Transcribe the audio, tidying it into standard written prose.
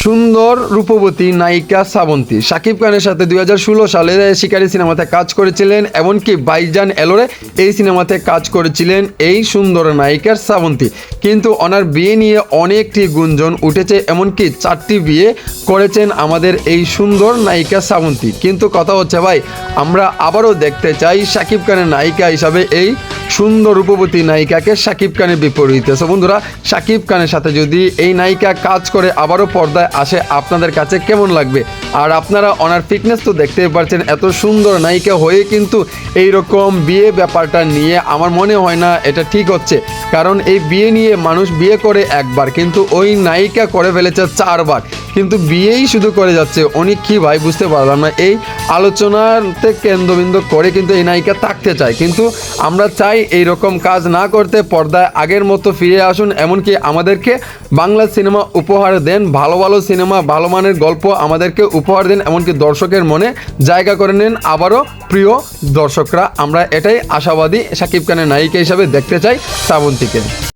সুন্দর রূপবতী নায়িকা শ্রাবন্তী শাকিব খানের সাথে 2016 সালে শিকারী সিনেমাতে কাজ করেছিলেন, এমনকি ভাইজান এলোরে এই সিনেমাতে কাজ করেছিলেন এই সুন্দর নায়িকা শ্রাবন্তী। কিন্তু ওনার বিয়ে নিয়ে অনেকটি গুঞ্জন উঠেছে, এমনকি 4টি বিয়ে করেছেন আমাদের এই সুন্দর নায়িকা শ্রাবন্তী। কিন্তু কথা হচ্ছে ভাই, আমরা আবারও দেখতে চাই শাকিব খানের নায়িকা হিসাবে এই সুন্দর রূপবতী নায়িকাকে শাকিব খানের বিপরীতে। সো বন্ধুরা, শাকিব খানের সাথে যদি এই নায়িকা কাজ করে আবারও পর্দায় আসে, আপনাদের কাছে কেমন লাগবে? আর আপনারা ওনার ফিটনেস তো দেখতেই পারছেন, এত সুন্দর নায়িকা হয়ে কিন্তু এই রকম বিয়ে ব্যাপারটা নিয়ে আমার মনে হয় না এটা ঠিক হচ্ছে। কারণ এই বিয়ে নিয়ে মানুষ বিয়ে করে একবার, কিন্তু ওই নায়িকা করে ফেলেছে 4বার, কিন্তু বিয়েই শুধু করে যাচ্ছে। উনি কি ভাই বুঝতে পারলাম না। এই আলোচনাতে কেন্দ্রবিন্দু করে কিন্তু এই নায়িকা থাকতে চায়, কিন্তু আমরা চাই এই রকম কাজ না করতে, পর্দায় আগের মতো ফিরে আসুন, এমনকি আমাদেরকে বাংলা সিনেমা উপহার দেন, ভালো ভালো সিনেমা, ভালো মানের গল্প আমাদেরকে উপহার দেন, এমনকি দর্শকের মনে জায়গা করে নেন আবারও প্রিয় দর্শকরা। আমরা এটাই আশাবাদী, শাকিব খানের নায়িকা হিসাবে দেখতে চাই শ্রাবন্তীকে।